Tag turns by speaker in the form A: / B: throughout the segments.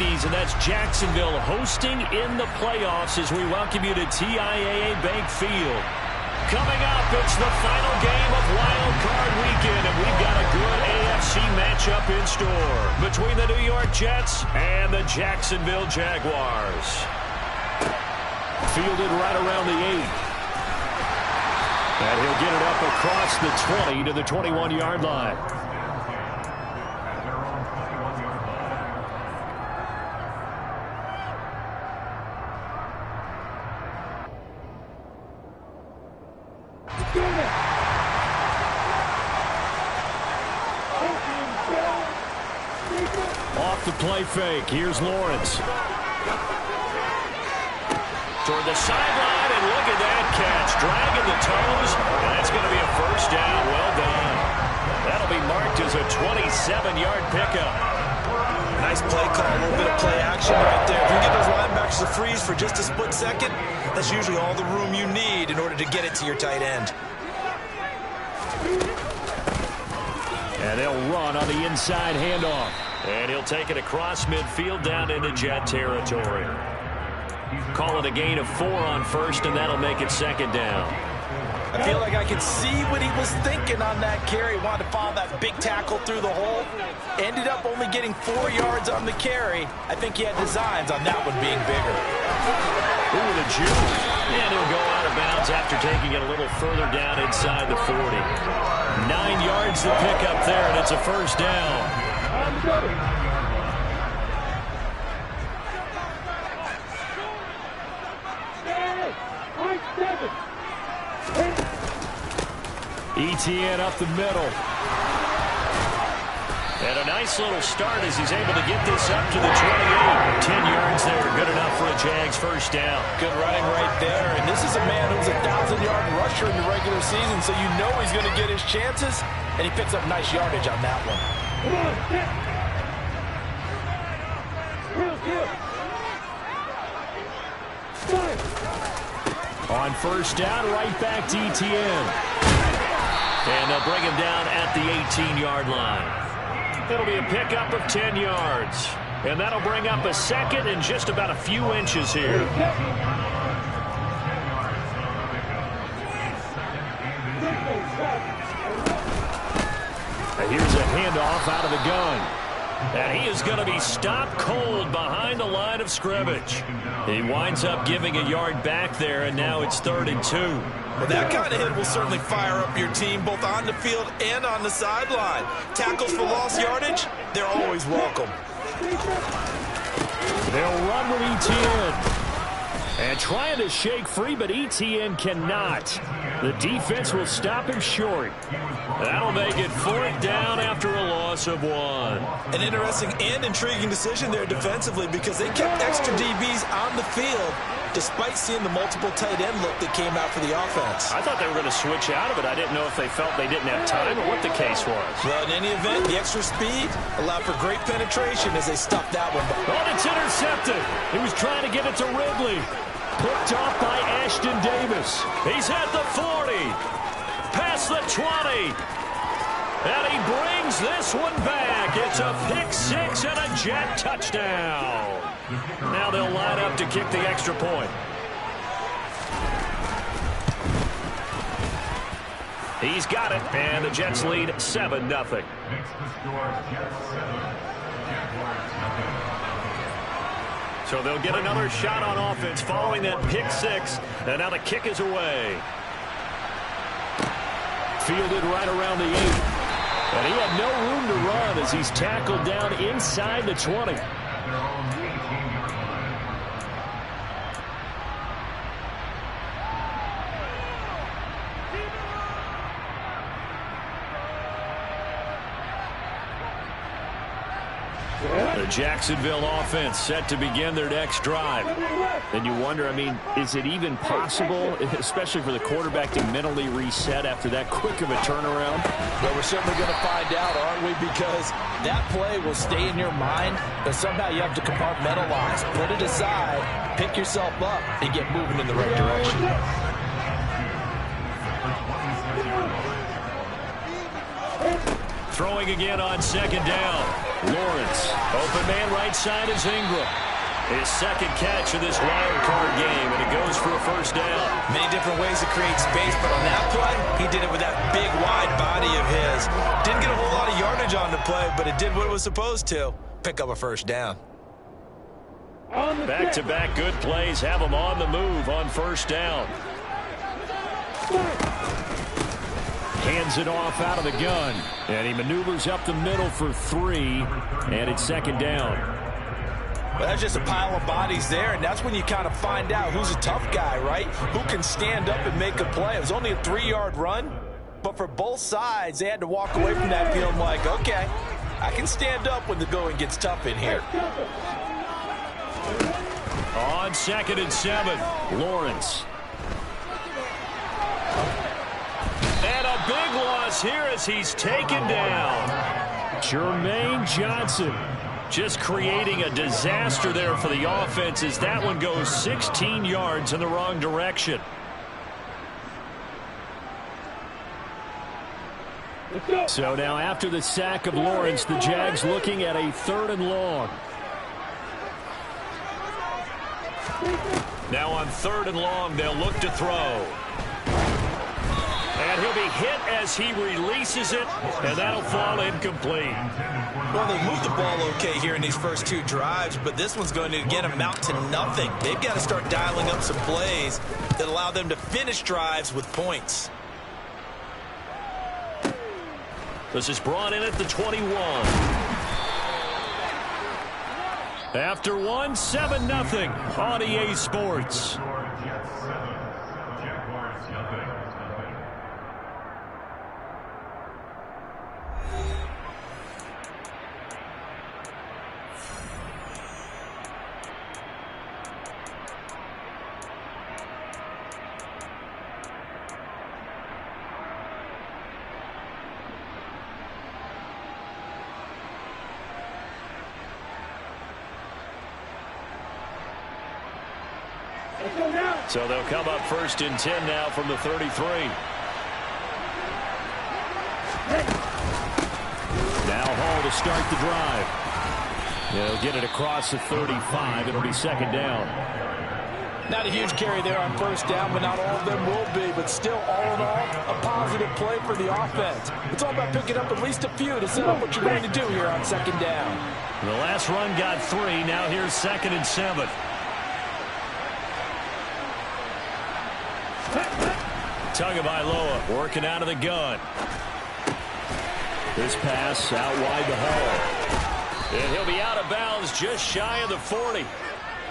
A: 90s, and that's Jacksonville hosting in the playoffs as we welcome you to TIAA Bank Field. Coming up, it's the final game of Wild Card Weekend, and we've got a good AFC matchup in store between the New York Jets and the Jacksonville Jaguars. Fielded right around the 8. And he'll get it up across the 20 to the 21-yard line. Off the play fake. Here's Lawrence. Toward the sideline, and look at that catch. Dragging the toes, and that's going to be a first down. Well done. That'll be marked as a 27-yard pickup.
B: Nice play call, a little bit of play action right there. If you get those linebackers to freeze for just a split second, that's usually all the room you need in order to get it to your tight end.
A: And they'll run on the inside handoff. And he'll take it across midfield down into Jet territory. Call it a gain of 4 on first, and that'll make it second down.
B: I feel like I can see what he was thinking on that carry. Wanted to follow that big tackle through the hole. Ended up only getting 4 yards on the carry. I think he had designs on that one being bigger.
A: Ooh, the juke. And he'll go out of bounds after taking it a little further down inside the 40. 9 yards to pick up there, and it's a first down. ETN up the middle. And a nice little start as he's able to get this up to the 28. 10 yards there, good enough for a Jags first down.
B: Good running right there. And this is a man who's a 1,000-yard rusher in the regular season, so you know he's going to get his chances. And he picks up nice yardage on that one. Come on, get.
A: On first down, right back to ETN. And they'll bring him down at the 18-yard line. It'll be a pickup of 10 yards. And that'll bring up a second and just about a few inches here. And here's a handoff out of the gun. And he is going to be stopped cold behind the line of scrimmage. He winds up giving a yard back there, and now it's 3rd and 2.
B: Well, that kind of hit will certainly fire up your team, both on the field and on the sideline. Tackles for lost yardage, they're always welcome.
A: They'll run with ETN. And trying to shake free, but ETN cannot. The defense will stop him short. That'll make it 4th down after a loss of 1.
B: An interesting and intriguing decision there defensively because they kept extra DBs on the field despite seeing the multiple tight end look that came out for the offense.
A: I thought they were going to switch out of it. I didn't know if they felt they didn't have time or what the case was.
B: Well, in any event, the extra speed allowed for great penetration as they stuffed that one.
A: Oh, it's intercepted. He was trying to get it to Ridley. Picked off by Ashton Davis. He's at the 40. Past the 20. And he brings this one back. It's a pick 6 and a Jet touchdown. Now they'll line up to kick the extra point. He's got it, and the Jets lead 7-0. So they'll get another shot on offense following that pick 6, and now the kick is away. Fielded right around the 8. And he had no room to run as he's tackled down inside the 20. The Jacksonville offense set to begin their next drive. And you wonder, I mean, is it even possible, especially for the quarterback, to mentally reset after that quick of a turnaround?
B: Well, we're certainly going to find out, aren't we? Because that play will stay in your mind, but somehow you have to compartmentalize, put it aside, pick yourself up, and get moving in the right direction.
A: Throwing again on 2nd down. Lawrence, open man right side is Ingram. His second catch of this wild card game, and it goes for a first down.
B: Many different ways to create space, but on that play, he did it with that big, wide body of his. Didn't get a whole lot of yardage on the play, but it did what it was supposed to. Pick up a first down.
A: Back-to-back good plays have him on the move on first down. Hands it off out of the gun, and he maneuvers up the middle for 3, and it's second down.
B: Well, that's just a pile of bodies there, and that's when you kind of find out who's a tough guy, right? Who can stand up and make a play. It was only a 3-yard run, but for both sides, they had to walk away from that feeling like, okay, I can stand up when the going gets tough in here.
A: On 2nd and 7, Lawrence. And a big loss here as he's taken down. Jermaine Johnson just creating a disaster there for the offense as that one goes 16 yards in the wrong direction. So now after the sack of Lawrence, the Jags looking at a 3rd and long. Now on 3rd and long, they'll look to throw. And he'll be hit as he releases it, and that'll fall incomplete.
B: Well, they moved the ball okay here in these first 2 drives, but this one's going to, again, amount to nothing. They've got to start dialing up some plays that allow them to finish drives with points.
A: This is brought in at the 21. After one, 7-0 on EA Sports. So they'll come up 1st and 10 now from the 33. Now Hall to start the drive. They'll get it across the 35. It'll be 2nd down.
B: Not a huge carry there on 1st down, but not all of them will be. But still, all in all, a positive play for the offense. It's all about picking up at least a few to set up what you're going to do here on 2nd down.
A: The last run got 3. Now here's 2nd and 7. Tagovailoa working out of the gun. This pass out wide to Hall. And he'll be out of bounds just shy of the 40.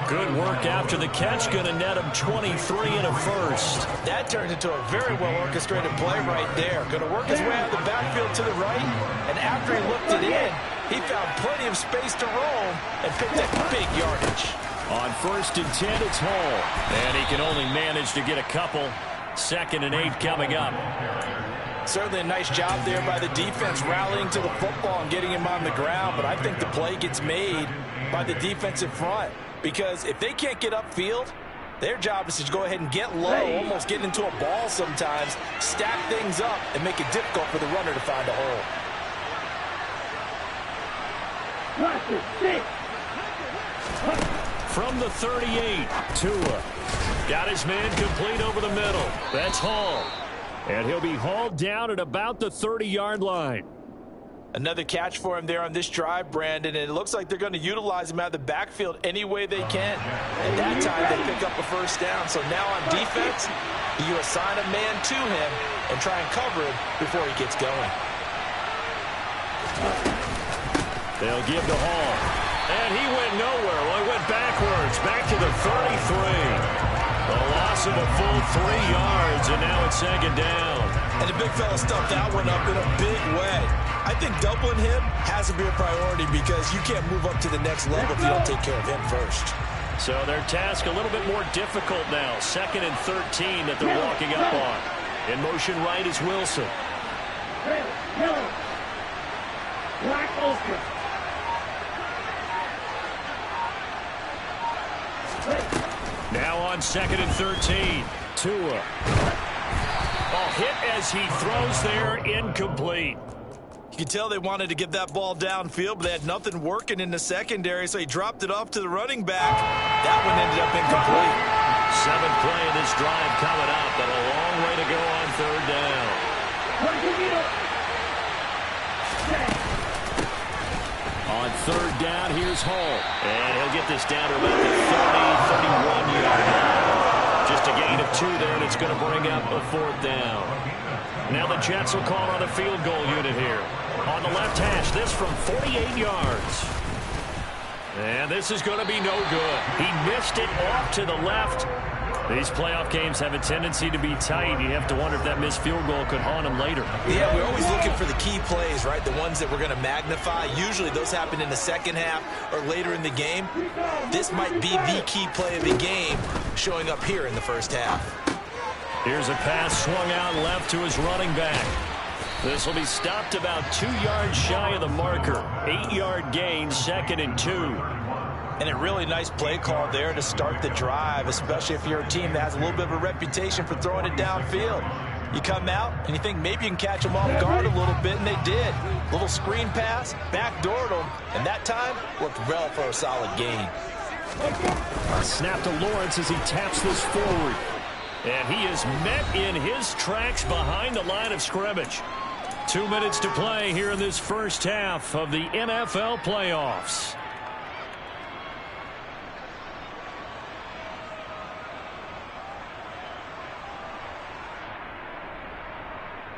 A: Good work after the catch. Going to net him 23 and a first.
B: That turned into a very well-orchestrated play right there. Going to work his way out of the backfield to the right. And after he looked it in, he found plenty of space to roam and picked up big yardage.
A: On 1st and 10, it's Hall. And he can only manage to get a couple. 2nd and 8 coming up.
B: Certainly a nice job there by the defense rallying to the football and getting him on the ground, but I think the play gets made by the defensive front because if they can't get upfield, their job is to go ahead and get low, almost get into a ball sometimes, stack things up, and make it difficult for the runner to find a hole.
A: From the 38, Tua. Got his man complete over the middle. That's Hall. And he'll be hauled down at about the 30-yard line.
B: Another catch for him there on this drive, Brandon, and it looks like they're going to utilize him out of the backfield any way they can. At that time, they pick up a first down. So now on defense, you assign a man to him and try and cover him before he gets going.
A: They'll give to Hall. And he went nowhere. Well, he went backwards, back to the 33. A loss of a full 3 yards, and now it's 2nd down.
B: And the big fella stuffed that one up in a big way. I think doubling him has to be a priority because you can't move up to the next level if you don't take care of him first.
A: So their task a little bit more difficult now. 2nd and 13 that they're walking up on. In motion right is Wilson.
C: Black Ultra.
A: Now on 2nd and 13. Tua. Hit as he throws there, incomplete.
B: You could tell they wanted to get that ball downfield, but they had nothing working in the secondary, so he dropped it off to the running back. That one ended up incomplete.
A: 7th play of this drive coming up, but a long way to go on 3rd down. On 3rd down, here's Hall. And he'll get this down to about the 30-31-yard line. Just a gain of 2 there, and it's going to bring up a 4th down. Now the Jets will call on a field goal unit here. On the left hash, this from 48 yards. And this is going to be no good. He missed it off to the left. These playoff games have a tendency to be tight. You have to wonder if that missed field goal could haunt him later.
B: Yeah, we're always looking for the key plays, right? The ones that we're going to magnify. Usually those happen in the second half or later in the game. This might be the key play of the game showing up here in the first half.
A: Here's a pass swung out left to his running back. This will be stopped about 2 yards shy of the marker. 8-yard gain, 2nd and 2.
B: And a really nice play call there to start the drive, especially if you're a team that has a little bit of a reputation for throwing it downfield. You come out and you think maybe you can catch them off guard a little bit, and they did. Little screen pass, backdoored them, and that time worked well for a solid gain.
A: A snap to Lawrence as he taps this forward. And he is met in his tracks behind the line of scrimmage. 2 minutes to play here in this first half of the NFL playoffs.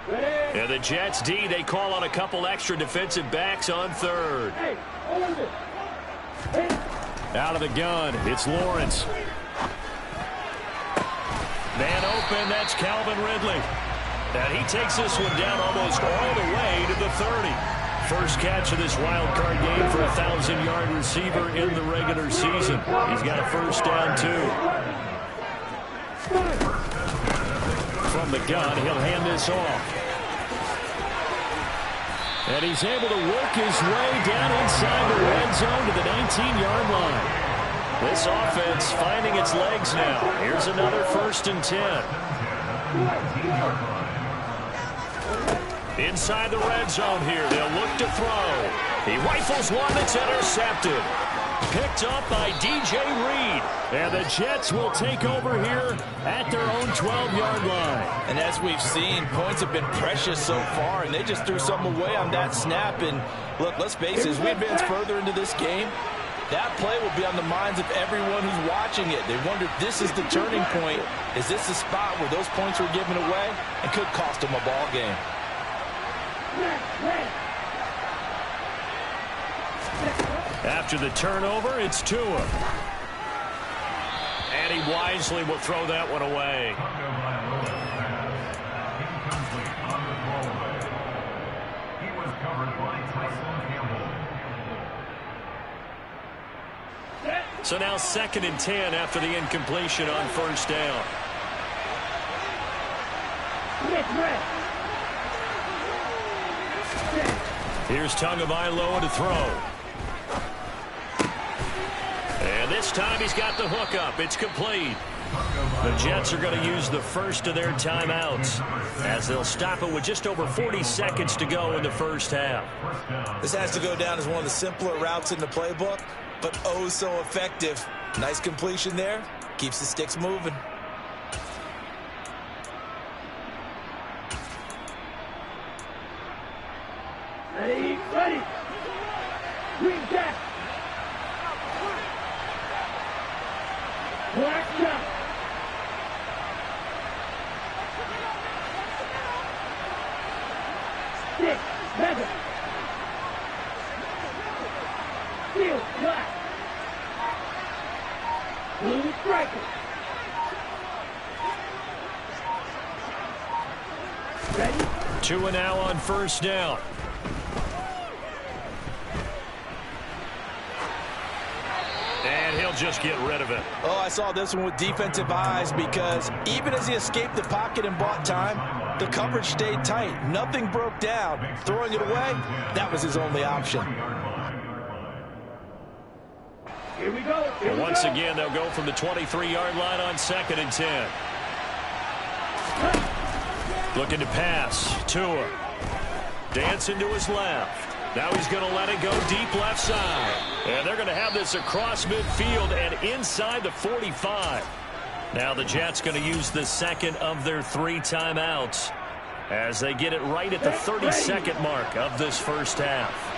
A: And the Jets D, they call on a couple extra defensive backs on 3rd. Out of the gun, it's Lawrence. Man open, that's Calvin Ridley. And he takes this one down almost all the way to the 30. First catch of this wild card game for a 1,000-yard receiver in the regular season. He's got a first down, too. From the gun, he'll hand this off. And he's able to work his way down inside the red zone to the 19-yard line. This offense finding its legs now. Here's another 1st and 10. Inside the red zone here. They'll look to throw. He rifles one that's intercepted. Picked up by DJ Reed. And the Jets will take over here at their own 12-yard line.
B: And as we've seen, points have been precious so far, and they just threw some away on that snap. And look, let's face it, as we advance further into this game, that play will be on the minds of everyone who's watching it. They wonder if this is the turning point. Is this the spot where those points were given away and could cost them a ball game?
A: After the turnover, it's Tua. And he wisely will throw that one away. So now 2nd and 10 after the incompletion on 1st down. Here's Tagovailoa to throw. And this time he's got the hook up. It's complete. The Jets are going to use the first of their timeouts as they'll stop it with just over 40 seconds to go in the first half.
B: This has to go down as one of the simpler routes in the playbook, but oh so effective. Nice completion there. Keeps the sticks moving.
C: Ready. Green jack. Black jump. Stick. Feather. Steel. Black. Blue striker. Ready?
A: 2 and now on 1st down. And he'll just get rid of it.
B: Oh, I saw this one with defensive eyes because even as he escaped the pocket and bought time, the coverage stayed tight. Nothing broke down. Throwing it away, that was his only option.
C: Here we go.
A: And once again, they'll go from the 23-yard line on 2nd and 10. Looking to pass. Tua. Dancing to his left. Now he's going to let it go deep left side. And they're going to have this across midfield and inside the 45. Now the Jets going to use the second of their 3 timeouts as they get it right at the 32nd mark of this first half.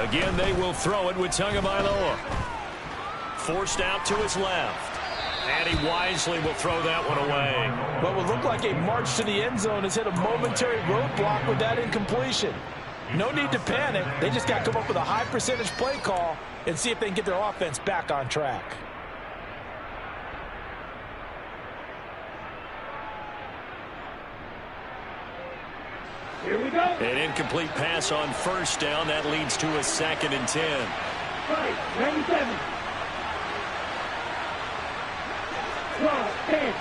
A: Again, they will throw it with Tagovailoa. Forced out to his left. And he wisely will throw that one away.
B: What would look like a march to the end zone has hit a momentary roadblock with that incompletion. No need to panic. They just got to come up with a high percentage play call and see if they can get their offense back on track.
C: Here we go.
A: An incomplete pass on first down. That leads to a 2nd and 10.
C: Right, 97. 12, 10,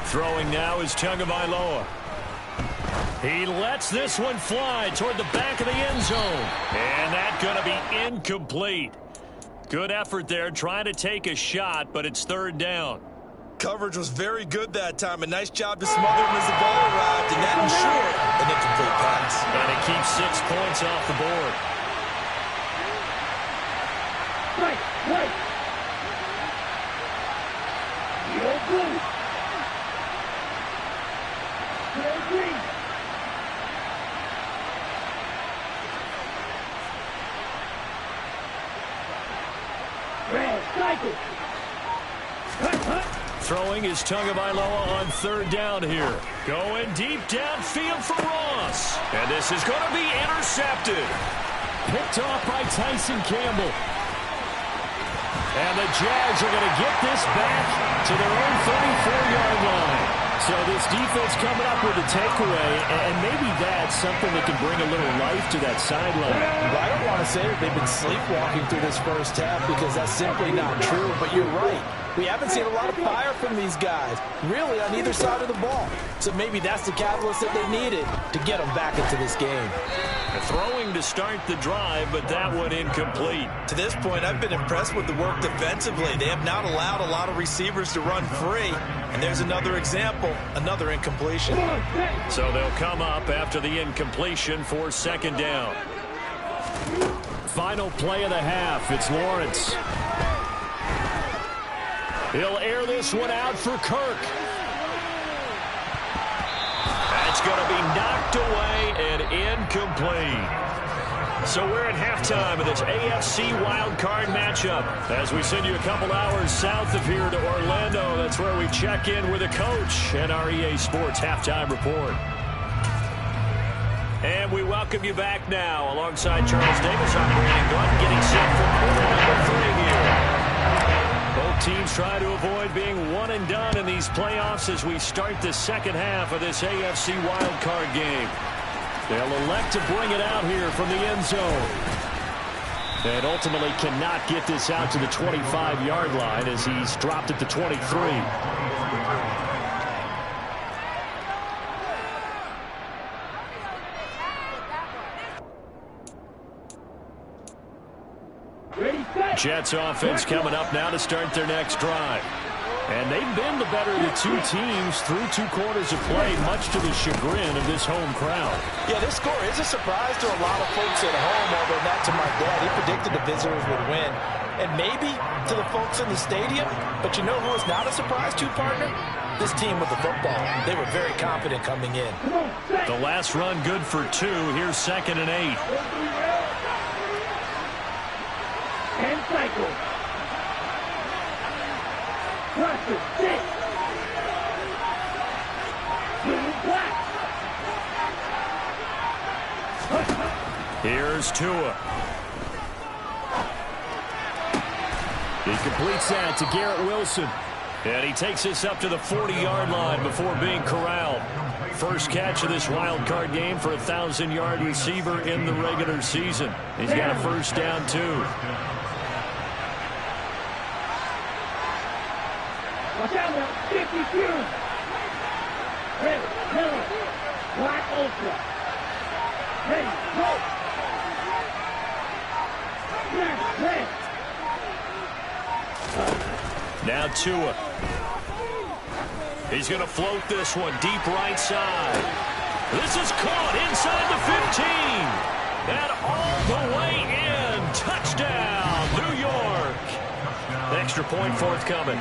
A: Throwing now is Tagovailoa. He lets this one fly toward the back of the end zone. And that's going to be incomplete. Good effort there trying to take a shot, but it's 3rd down.
B: Coverage was very good that time. A nice job to smother him as the ball arrived, and that ensured an incomplete pass.
A: And it keeps 6 points off the board.
C: Right, right. Yellow blue. Yellow green. Red, cycle.
A: Throwing is Tagovailoa on 3rd down here. Going deep downfield for Ross. And this is going to be intercepted. Picked off by Tyson Campbell. And the Jags are going to get this back to their own 34-yard line. So this defense coming up with a takeaway, and maybe that's something that can bring a little life to that sideline.
B: I don't want to say that they've been sleepwalking through this first half because that's simply not true, but you're right. We haven't seen a lot of fire from these guys, really, on either side of the ball. So maybe that's the catalyst that they needed to get them back into this game.
A: Throwing to start the drive, but that one incomplete.
B: To this point, I've been impressed with the work defensively. They have not allowed a lot of receivers to run free. And there's another example, another incompletion.
A: So they'll come up after the incompletion for 2nd down. Final play of the half. It's Lawrence. He'll air this one out for Kirk. That's going to be knocked away and incomplete. So we're at halftime of this AFC wildcard matchup. As we send you a couple hours south of here to Orlando, that's where we check in with a coach at our EA Sports Halftime Report. And we welcome you back now alongside Charles Davis. I'm Brandon Glenn getting set for quarter number 3 here. Both teams try to avoid being one and done in these playoffs as we start the second half of this AFC wildcard game. They'll elect to bring it out here from the end zone. And ultimately cannot get this out to the 25-yard line as he's dropped at the 23. Jets offense coming up now to start their next drive. And they've been the better of the 2 teams through 2 quarters of play, much to the chagrin of this home crowd.
B: Yeah, this score is a surprise to a lot of folks at home, although not to my dad. He predicted the visitors would win. And maybe to the folks in the stadium, but you know who is not a surprise to, partner? This team with the football. They were very confident coming in.
A: The last run good for 2. Here's 2nd and 8.
C: And cycle. Cluster, 6. Blue black.
A: Here's Tua. He completes that to Garrett Wilson. And he takes us up to the 40-yard line before being corralled. First catch of this wild card game for a 1,000-yard receiver in the regular season. He's got a first down, too.
C: Watch out now, 52. Red, yellow, black ultra. Ready, go. Black, red.
A: Now Tua. He's going to float this one deep right side. This is caught inside the 15. And all the way in. Touchdown, New York. Extra point forthcoming.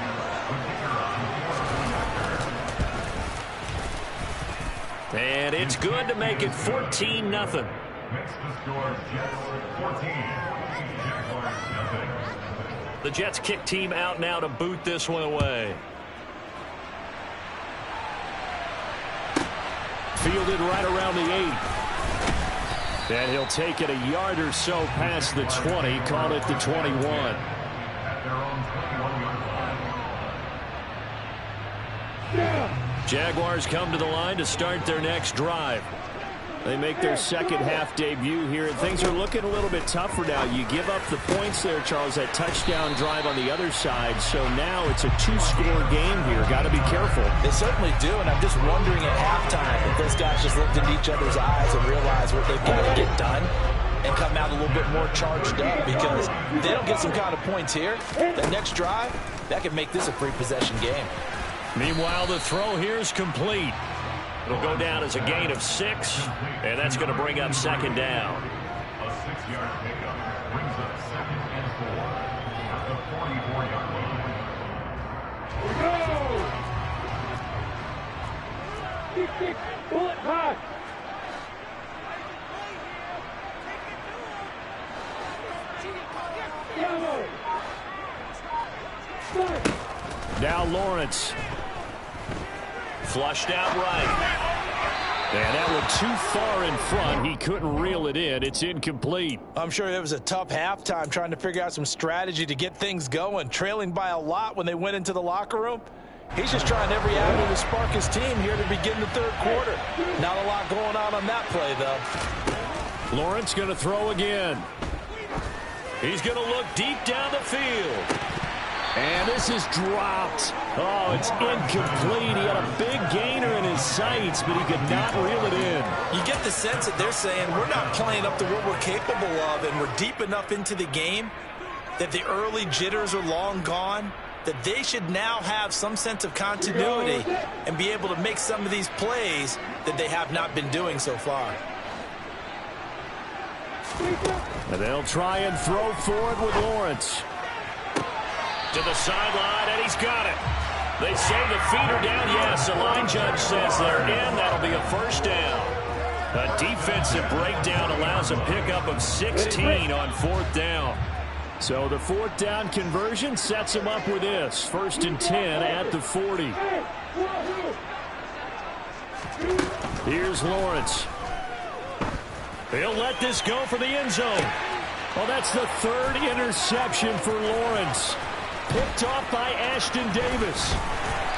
A: And it's good to make it 14-0.
D: Next to score, Jets 14. Jaguars nothing.
A: The Jets kick team out now to boot this one away. Fielded right around the 8. And he'll take it a yard or so past the 20. Call it the 21.
D: At their own 21-yard line.
A: Jaguars come to the line to start their next drive. They make their second half debut here, and things are looking a little bit tougher now. You give up the points there, Charles, that touchdown drive on the other side. So now it's a 2-score game here. Got to be careful.
B: They certainly do, and I'm just wondering at halftime if those guys just looked into each other's eyes and realized what they've got to get done and come out a little bit more charged up, because if they don't get some kind of points here, that next drive, that could make this a free-possession game.
A: Meanwhile, the throw here is complete. It'll go down as a gain of 6, and that's going to bring up second down.
D: A 6-yard pickup brings up 2nd and 4 at the 44-yard line.
C: Go! Kick, bullet hot. Yellow. Start.
A: Now Lawrence. Flushed out right. And that one too far in front. He couldn't reel it in. It's incomplete.
B: I'm sure it was a tough halftime trying to figure out some strategy to get things going. Trailing by a lot when they went into the locker room. He's just trying every avenue to spark his team here to begin the third quarter. Not a lot going on that play, though.
A: Lawrence going to throw again. He's going to look deep down the field. And this is dropped. Oh, it's incomplete. He had a big gainer in his sights, but he could not reel it in.
B: You get the sense that they're saying we're not playing up to what we're capable of, and we're deep enough into the game that the early jitters are long gone, that they should now have some sense of continuity and be able to make some of these plays that they have not been doing so far.
A: And they'll try and throw forward with Lawrence. To the sideline, and he's got it. They say the feet are down. Yes, the line judge says they're in. That'll be a first down. A defensive breakdown allows a pickup of 16 on 4th down. So the 4th down conversion sets him up with this. 1st and 10 at the 40. Here's Lawrence. He'll let this go for the end zone. Well, that's the 3rd interception for Lawrence. Picked off by Ashton Davis.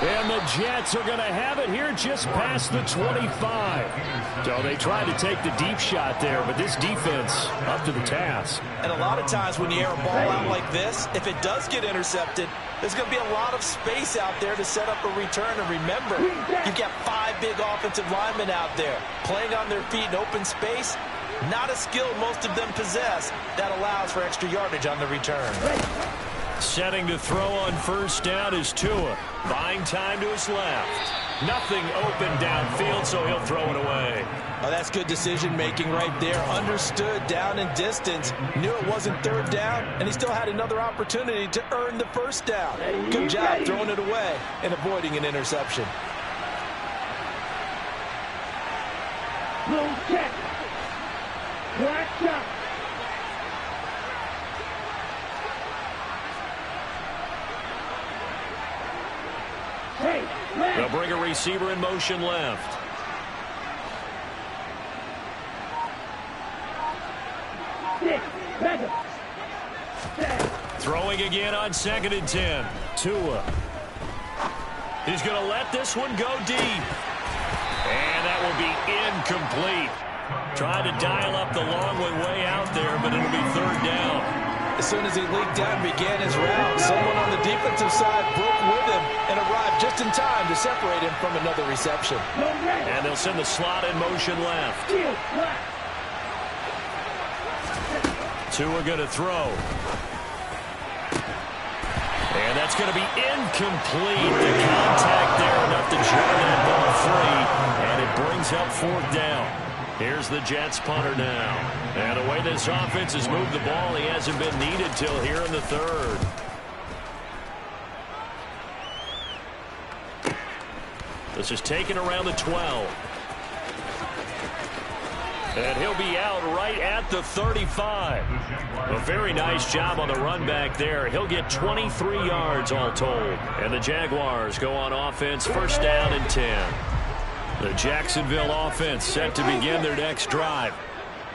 A: And the Jets are going to have it here just past the 25. So they tried to take the deep shot there, but this defense up to the task.
B: And a lot of times when you air a ball out like this, if it does get intercepted, there's going to be a lot of space out there to set up a return. And remember, you've got 5 big offensive linemen out there playing on their feet in open space. Not a skill most of them possess that allows for extra yardage on the return.
A: Setting to throw on 1st down is Tua. Buying time to his left. Nothing open downfield, so he'll throw it away.
B: Oh, that's good decision-making right there. Understood down and distance. Knew it wasn't 3rd down, and he still had another opportunity to earn the 1st down. Good job throwing it away and avoiding an interception.
C: Low check. Black shot.
A: They'll bring a receiver in motion left. Throwing again on 2nd and 10. Tua. He's going to let this one go deep. And that will be incomplete. Trying to dial up the long one way out there, but it'll be 3rd down.
B: It soon as he leaked out and began his route, someone on the defensive side broke with him and arrived just in time to separate him from another reception.
A: And they'll send the slot in motion left. Two are going to throw. And that's going to be incomplete. The contact there enough to jar that ball free. And it brings up fourth down. Here's the Jets punter now. And the way this offense has moved the ball, he hasn't been needed till here in the third. This is taken around the 12. And he'll be out right at the 35. A very nice job on the run back there. He'll get 23 yards all told. And the Jaguars go on offense, first down and 10. The Jacksonville offense set to begin their next drive.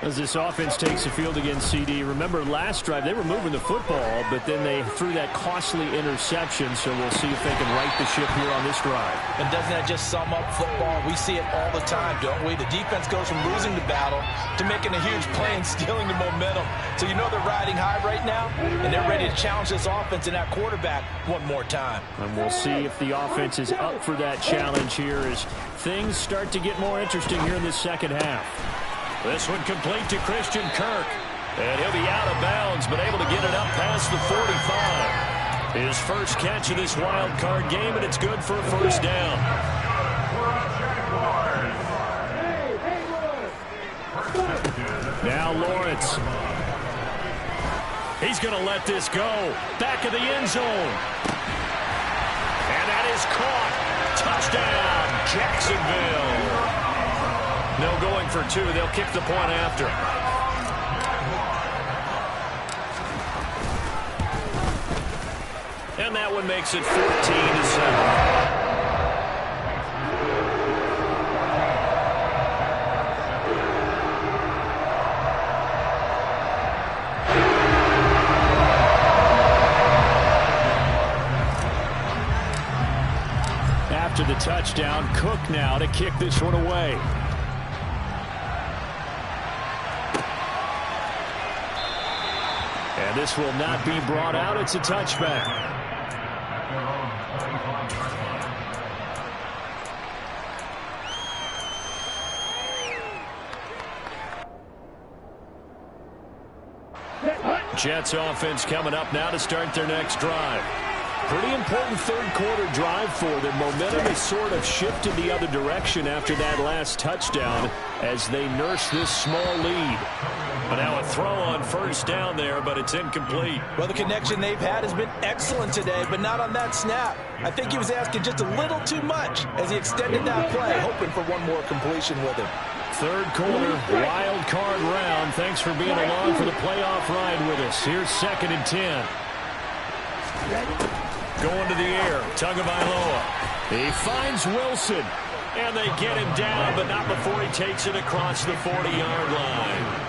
E: As this offense takes the field against CD, remember last drive they were moving the football, but then they threw that costly interception, so we'll see if they can right the ship here on this drive.
B: And doesn't that just sum up football? We see it all the time, don't we? The defense goes from losing the battle to making a huge play and stealing the momentum. So you know they're riding high right now, and they're ready to challenge this offense and that quarterback one more time.
E: And we'll see if the offense is up for that challenge here as things start to get more interesting here in the second half.
A: This one complete to Christian Kirk. And he'll be out of bounds, but able to get it up past the 45. His first catch of this wild card game, and it's good for a first down.
E: Now Lawrence.
A: He's going to let this go. Back of the end zone. And that is caught. Touchdown, Jacksonville. No going for two. They'll kick the point after. And that one makes it 14-7.
E: After the touchdown, Cook now to kick this one away. And this will not be brought out. It's a touchback.
A: Jets offense coming up now to start their next drive. Pretty important third quarter drive for them. Momentum has sort of shifted the other direction after that last touchdown as they nurse this small lead. But now a throw on first down there, but it's incomplete.
B: Well, the connection they've had has been excellent today, but not on that snap. I think he was asking just a little too much as he extended that play, hoping for one more completion with him.
A: Third quarter, wild card round. Thanks for being along for the playoff ride with us. Here's 2nd and 10. Going to the air, Tagovailoa. He finds Wilson, and they get him down, but not before he takes it across the 40-yard line.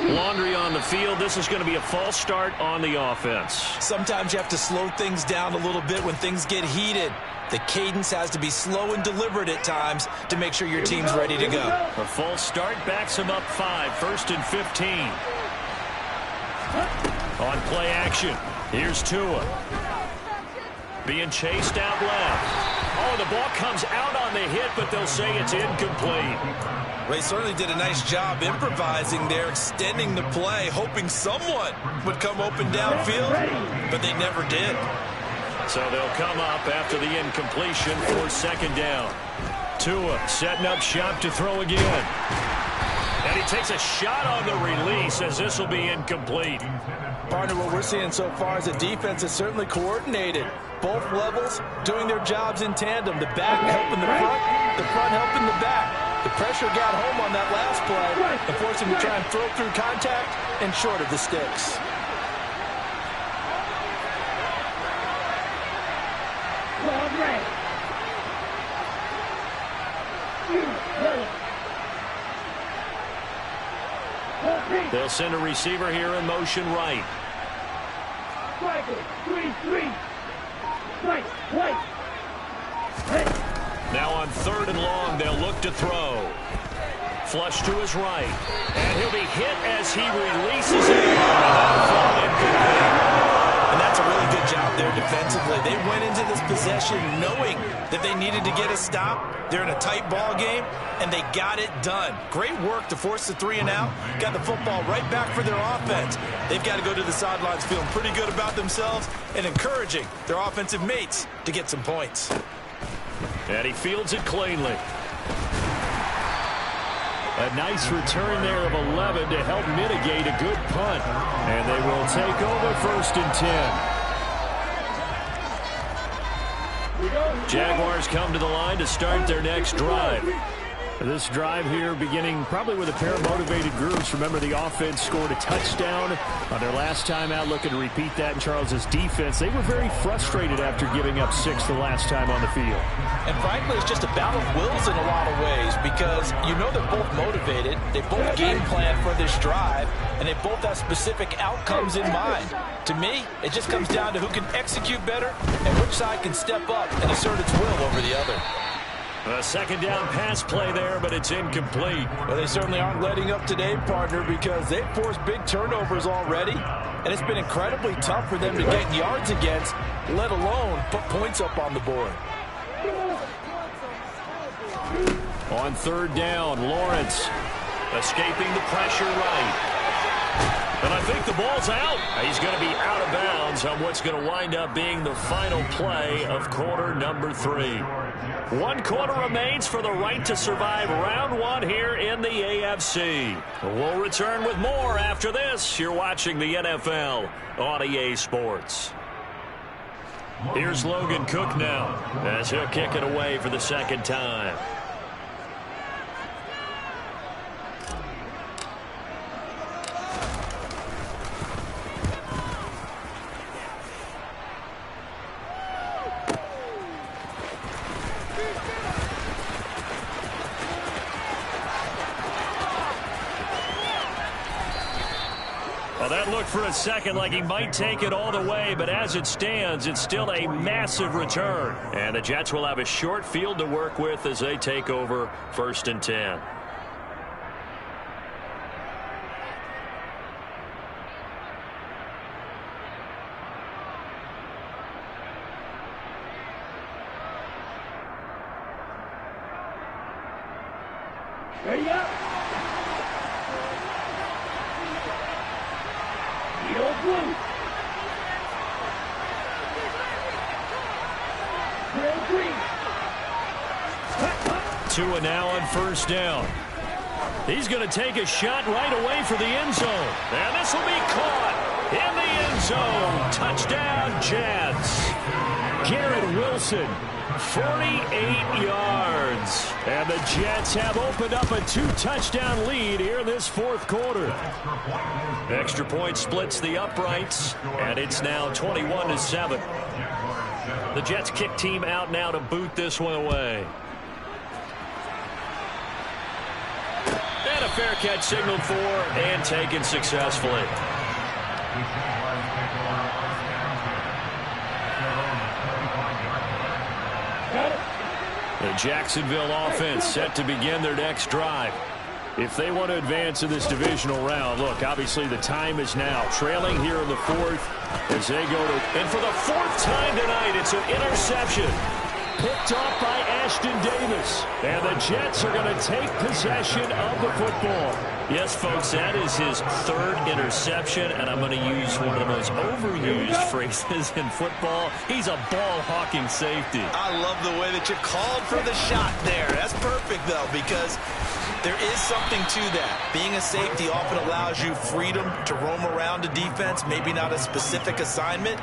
A: Laundry on the field. This is going to be a false start on the offense.
B: Sometimes you have to slow things down a little bit when things get heated. The cadence has to be slow and deliberate at times to make sure your team's ready to go.
A: A false start backs him up 5, 1st and 15. On play action, here's Tua. Being chased out left. Oh, the ball comes out on the hit, but they'll say it's incomplete.
B: They certainly did a nice job improvising there, extending the play, hoping someone would come open downfield, but they never did.
A: So they'll come up after the incompletion for 2nd down. Tua setting up shop to throw again. And he takes a shot on the release as this will be incomplete.
B: Partner, what we're seeing so far is the defense is certainly coordinated. Both levels doing their jobs in tandem. The back helping the front helping the back. The pressure got home on that last play and forced him to try and throw through contact and short of the sticks.
A: They'll send a receiver here in motion right. Now on 3rd and long, they'll to throw. Flush to his right. And he'll be hit as he releases it.
B: And that's a really good job there defensively. They went into this possession knowing that they needed to get a stop. They're in a tight ball game, and they got it done. Great work to force the 3 and out. Got the football right back for their offense. They've got to go to the sidelines feeling pretty good about themselves and encouraging their offensive mates to get some points.
A: And he fields it cleanly. A nice return there of 11 to help mitigate a good punt. And they will take over 1st and 10. Jaguars come to the line to start their next drive. This drive here beginning probably with a pair of motivated groups. Remember, the offense scored a touchdown on their last time out, looking to repeat that in Charles's defense. They were very frustrated after giving up 6 the last time on the field.
B: And frankly, it's just a battle of wills in a lot of ways because you know they're both motivated. They both game plan for this drive, and they both have specific outcomes in mind. To me, it just comes down to who can execute better and which side can step up and assert its will over the other.
A: A 2nd down pass play there, but it's incomplete.
B: Well, they certainly aren't letting up today, partner, because they've forced big turnovers already, and it's been incredibly tough for them to get yards against, let alone put points up on the board.
A: On 3rd down, Lawrence escaping the pressure right. And I think the ball's out. He's going to be out of bounds on what's going to wind up being the final play of quarter number 3. 1 quarter remains for the right to survive round 1 here in the AFC. We'll return with more after this. You're watching the NFL on EA Sports. Here's Logan Cook now as he'll kick it away for the 2nd time. Well, that looked for a second like he might take it all the way, but as it stands, it's still a massive return. And the Jets will have a short field to work with as they take over 1st and 10.
C: Ready up. Field blue. Trail green.
A: Tua now on 1st down. He's going to take a shot right away for the end zone. And this will be caught in the end zone. Touchdown, Jets. Garrett Wilson, 48 yards. And the Jets have opened up a 2-touchdown lead here in this 4th quarter. Extra point splits the uprights, and it's now 21-7. The Jets kick team out now to boot this one away. And a fair catch signaled for and taken successfully. The Jacksonville offense set to begin their next drive. If they want to advance in this divisional round, look, obviously the time is now. Trailing here in the 4th as they go to... And for the 4th time tonight, it's an interception. Picked off by Ashton Davis. And the Jets are going to take possession of the football. Yes, folks, that is his 3rd interception, and I'm going to use one of the most overused phrases in football. He's a ball-hawking safety.
B: I love the way that you called for the shot there. That's perfect, though, because there is something to that. Being a safety often allows you freedom to roam around a defense, maybe not a specific assignment.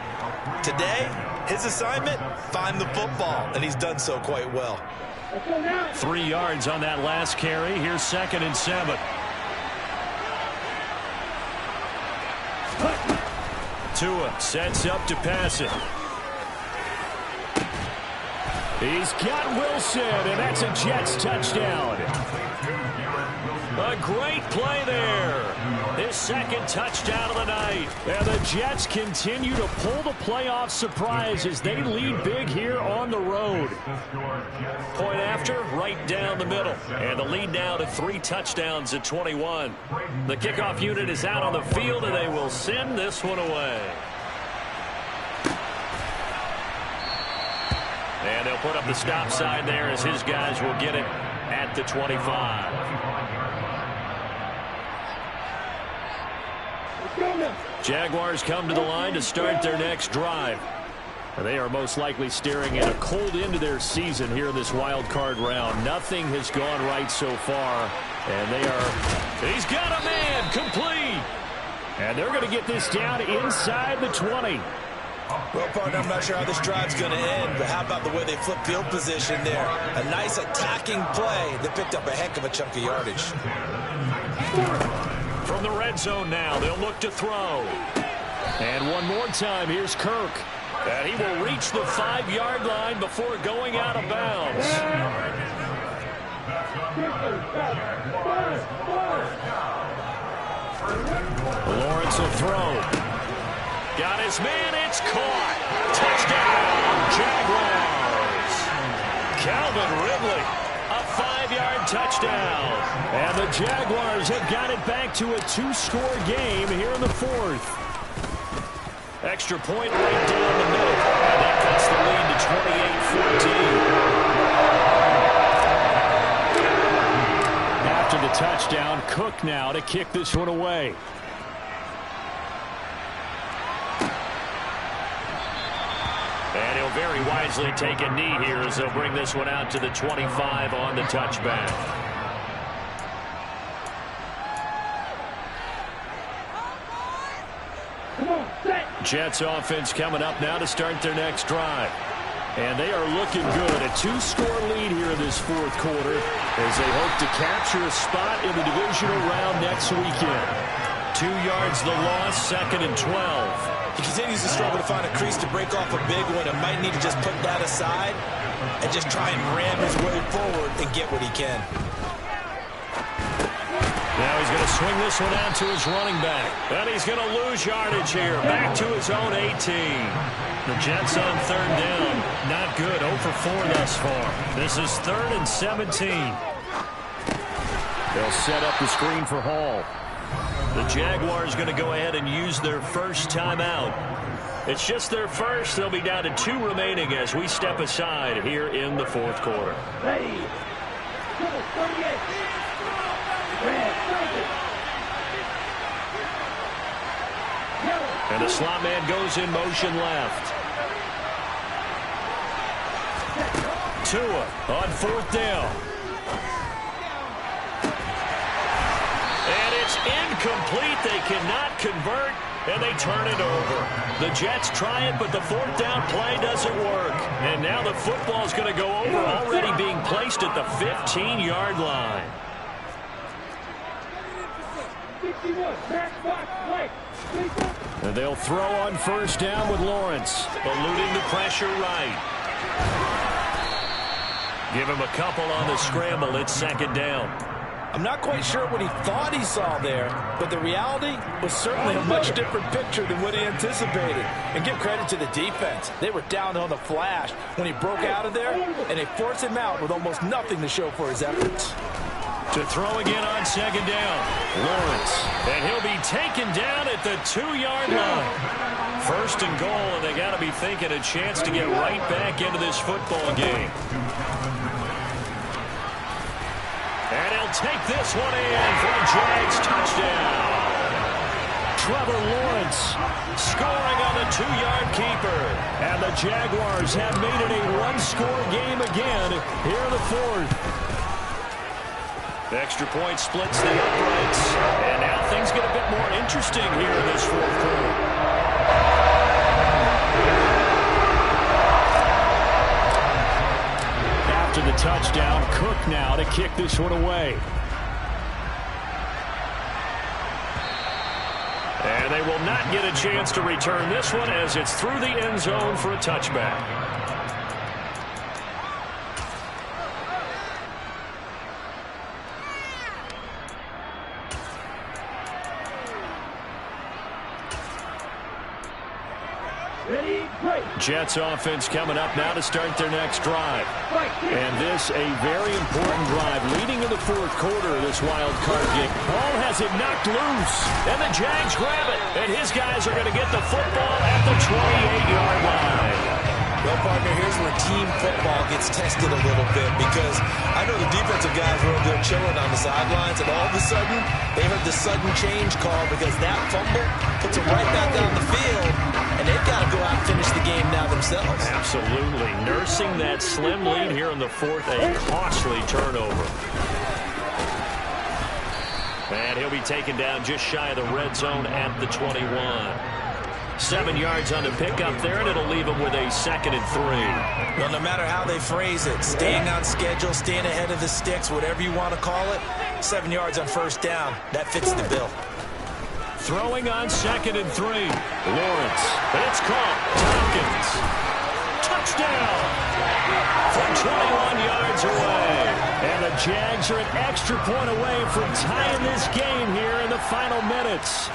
B: Today, his assignment, find the football, and he's done so quite well.
A: 3 yards on that last carry. Here's 2nd and 7. Tua sets up to pass it. He's got Wilson, and that's a Jets touchdown. A great play there. His second touchdown of the night. And the Jets continue to pull the playoff surprise as they lead big here on the road. Point after, right down the middle. And the lead now to 3 touchdowns at 21. The kickoff unit is out on the field, and they will send this one away. And they'll put up the stop sign there as his guys will get it at the 25. Jaguars come to the line to start their next drive. And they are most likely staring at a cold end to their season here in this wild card round. Nothing has gone right so far. And they are, he's got a man, complete. And they're going to get this down inside the 20.
B: Well, partner, I'm not sure how this drive's going to end, but how about the way they flip field position there? A nice attacking play that picked up a heck of a chunk of yardage.
A: From the red zone now, they'll look to throw. And one more time, here's Kirk. And he will reach the 5-yard line before going out of bounds. Lawrence will throw. Got his man, it's caught. Touchdown, Jaguars. Calvin Ridley, a 5-yard touchdown. And the Jaguars have got it back to a 2-score game here in the 4th. Extra point right down the middle. And that cuts the lead to 28-14. After the touchdown, Cook now to kick this one away. And he'll very wisely take a knee here as they'll bring this one out to the 25 on the touchback. Jets offense coming up now to start their next drive. And they are looking good. A 2-score lead here in this 4th quarter as they hope to capture a spot in the divisional round next weekend. 2 yards the loss, 2nd and 12.
B: He continues to struggle to find a crease to break off a big one and might need to just put that aside and just try and ram his way forward and get what he can.
A: Now he's going to swing this one out to his running back. And he's going to lose yardage here. Back to his own 18. The Jets on 3rd down. Not good. 0 for 4 thus far. This is 3rd and 17. They'll set up the screen for Hall. The Jaguars going to go ahead and use their first timeout. It's just their first. They'll be down to 2 remaining as we step aside here in the 4th quarter.
C: Ready. 38.
A: And the slot man goes in motion left. Tua on 4th down. And it's incomplete. They cannot convert, and they turn it over. The Jets try it, but the 4th down play doesn't work. And now the football is going to go over, already being placed at the 15-yard line. And they'll throw on 1st down with Lawrence, eluding the pressure right. Give him a couple on the scramble. It's 2nd down.
B: I'm not quite sure what he thought he saw there, but the reality was certainly a much different picture than what he anticipated. And give credit to the defense. They were down on the flash when he broke out of there, and they forced him out with almost nothing to show for his efforts.
A: To throw again on 2nd down, Lawrence. And he'll be taken down at the 2-yard line. 1st and goal, and they got to be thinking a chance to get right back into this football game. And he'll take this one in for a Jags touchdown. Trevor Lawrence scoring on the 2-yard keeper. And the Jaguars have made it a 1-score game again here in the 4th. Extra point splits the uprights. And now things get a bit more interesting here in this 4th quarter. After the touchdown, Cook now to kick this one away. And they will not get a chance to return this one as it's through the end zone for a touchback. Jets offense coming up now to start their next drive. And this a very important drive leading in the fourth quarter of this wild card game. Ball has it knocked loose. And the Jags grab it. And his guys are going to get the football at the 28-yard line.
B: Well, partner, here's where team football gets tested a little bit because I know the defensive guys were over there chilling on the sidelines, and all of a sudden, they heard the sudden change call because that fumble puts them right back on the field, and they've got to go out and finish the game now themselves.
A: Absolutely. Nursing that slim lead here in the fourth, a costly turnover. And he'll be taken down just shy of the red zone at the 21. 7 yards on the pickup there, and it'll leave them with a 2nd and 3.
B: Well, no matter how they phrase it, staying on schedule, staying ahead of the sticks, whatever you want to call it, 7 yards on first down, that fits the bill.
A: Throwing on 2nd and 3. Lawrence, and it's caught. Tompkins, touchdown from 21 yards away. And the Jags are an extra point away from tying this game here in the final minutes.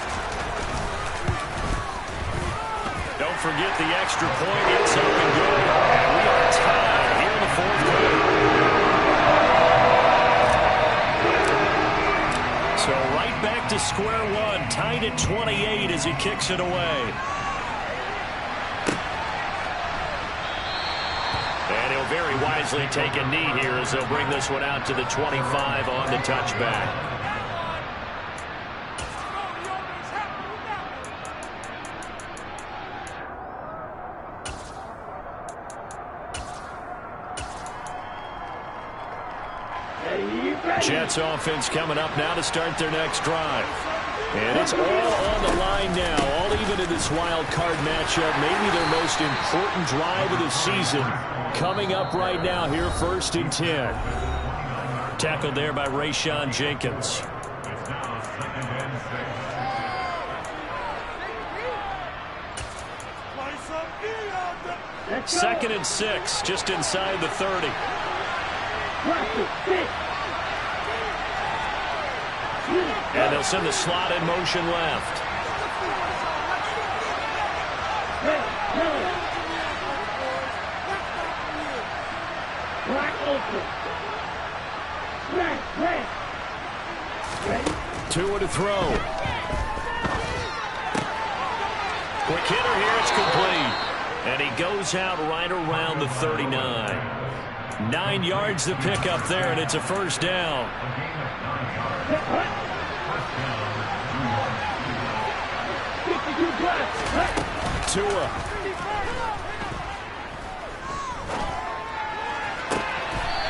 A: Don't forget the extra point. It's up and good. And we are tied here in the fourth quarter. So right back to square one. Tied at 28 as he kicks it away. And he'll very wisely take a knee here as they'll bring this one out to the 25 on the touchback. Jets offense coming up now to start their next drive. And it's all on the line now, all even in this wild card matchup. Maybe their most important drive of the season coming up right now here, 1st and 10. Tackled there by Rayshon Jenkins.
D: It's now 2nd and 6.
A: 2nd and 6, just inside the 30. And they'll send the slot in motion left. Tua to throw. Quick hitter here, it's complete. And he goes out right around the 39. 9 yards to pick up there, and it's a first down. Tua.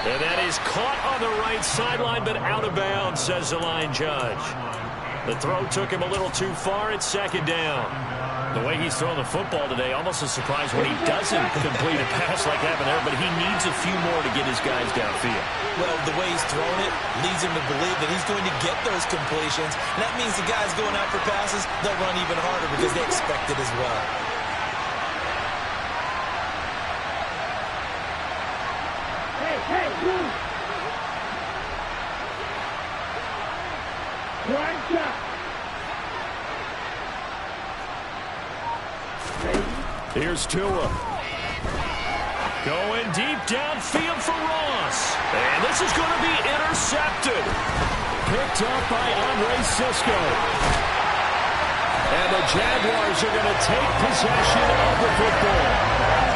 A: And that is caught on the right sideline, but out of bounds, says the line judge. The throw took him a little too far. It's 2nd down. The way he's throwing the football today, almost a surprise when he doesn't complete a pass like that there, but he needs a few more to get his guys downfield.
B: Well, the way he's thrown it leads him to believe that he's going to get those completions. And that means the guys going out for passes, they'll run even harder because they expect it as well.
A: Here's Tua. Going deep downfield for Ross. And this is going to be intercepted. Picked up by Andre Sisco. And the Jaguars are going to take possession of the football.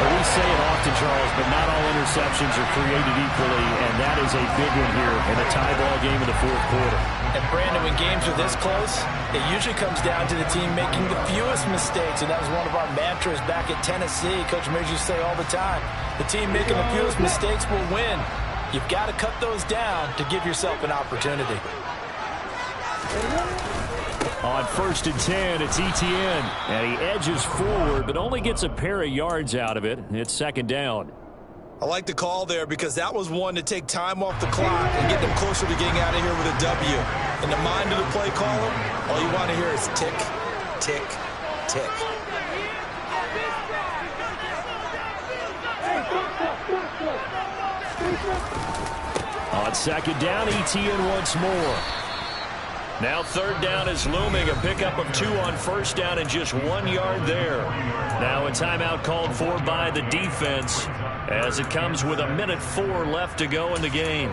A: We say it often, Charles, but not all interceptions are created equally, and that is a big one here in a tie ball game in the fourth quarter.
B: And Brandon, when games are this close, it usually comes down to the team making the fewest mistakes, and that was one of our mantras back at Tennessee. Coach Mears used to say all the time, the team making the fewest mistakes will win. You've got to cut those down to give yourself an opportunity.
A: On 1st and 10, it's Etienne, and he edges forward, but only gets a pair of yards out of it. It's 2nd down.
B: I like the call there because that was one to take time off the clock and get them closer to getting out of here with a W. In the mind of the play caller, all you want to hear is tick, tick, tick.
A: On 2nd down, Etienne once more. Now third down is looming. A pickup of 2 on first down and just 1 yard there. Now a timeout called for by the defense as it comes with 1:04 left to go in the game.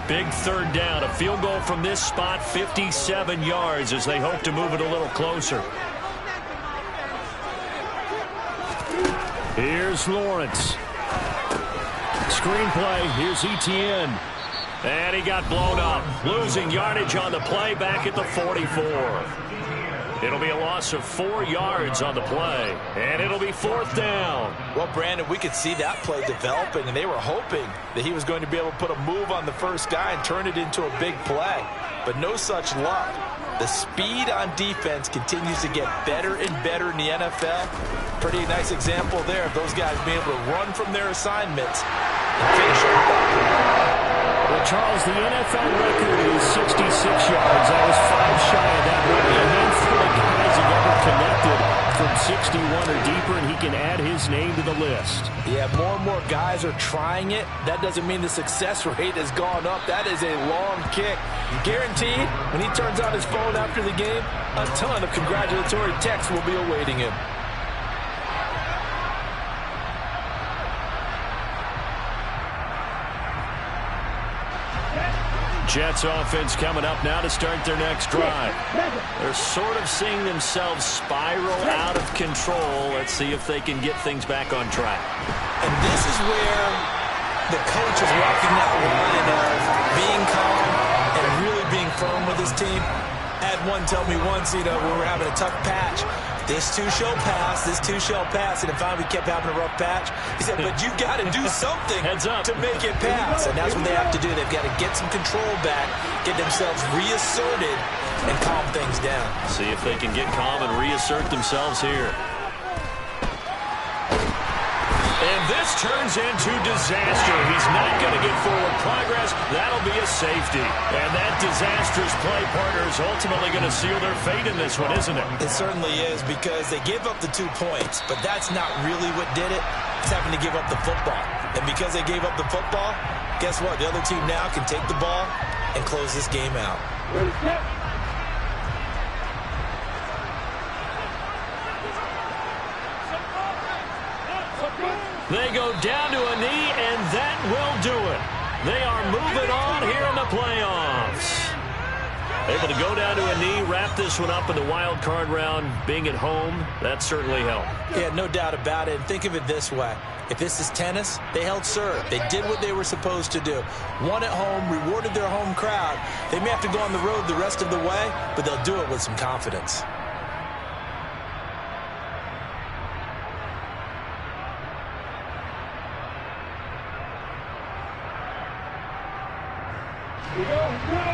A: Big third down. A field goal from this spot, 57 yards as they hope to move it a little closer. Here's Lawrence. Screenplay. Here's Etienne. And he got blown up. Losing yardage on the play back at the 44. It'll be a loss of 4 yards on the play. And it'll be 4th down.
B: Well, Brandon, we could see that play developing, and they were hoping that he was going to be able to put a move on the first guy and turn it into a big play. But no such luck. The speed on defense continues to get better and better in the NFL. Pretty nice example there of those guys being able to run from their assignments and finish them.
E: Well, Charles, the NFL record is 66 yards. That was 5 shy of that. Only a handful of guys have ever connected from 61 or deeper, and he can add his name to the list.
B: Yeah, more and more guys are trying it. That doesn't mean the success rate has gone up. That is a long kick. Guaranteed, when he turns on his phone after the game, a ton of congratulatory texts will be awaiting him.
A: Jets offense coming up now to start their next drive. They're sort of seeing themselves spiral out of control. Let's see if they can get things back on track.
B: And this is where the coach is walking that line of being calm and really being firm with his team. I had one tell me once, when we were having a tough patch, this too shall pass, this too shall pass. And finally we kept having a rough patch. He said, but you got to do something to make it pass. And that's what they have to do. They've got to get some control back, get themselves reasserted, and calm things down.
A: See if they can get calm and reassert themselves here. And this turns into disaster. He's not going to get forward progress. That'll be a safety. And that disastrous play partner is ultimately going to seal their fate in this one, isn't it?
B: It certainly is, because they gave up the 2 points, but that's not really what did it. It's having to give up the football. And because they gave up the football, guess what? The other team now can take the ball and close this game out.
A: They go down to a knee, and that will do it. They are moving on here in the playoffs. Able to go down to a knee, wrap this one up in the wild card round. Being at home, that certainly helped.
B: Yeah, no doubt about it. And think of it this way. If this is tennis, they held serve. They did what they were supposed to do. Won at home, rewarded their home crowd. They may have to go on the road the rest of the way, but they'll do it with some confidence.
C: We go.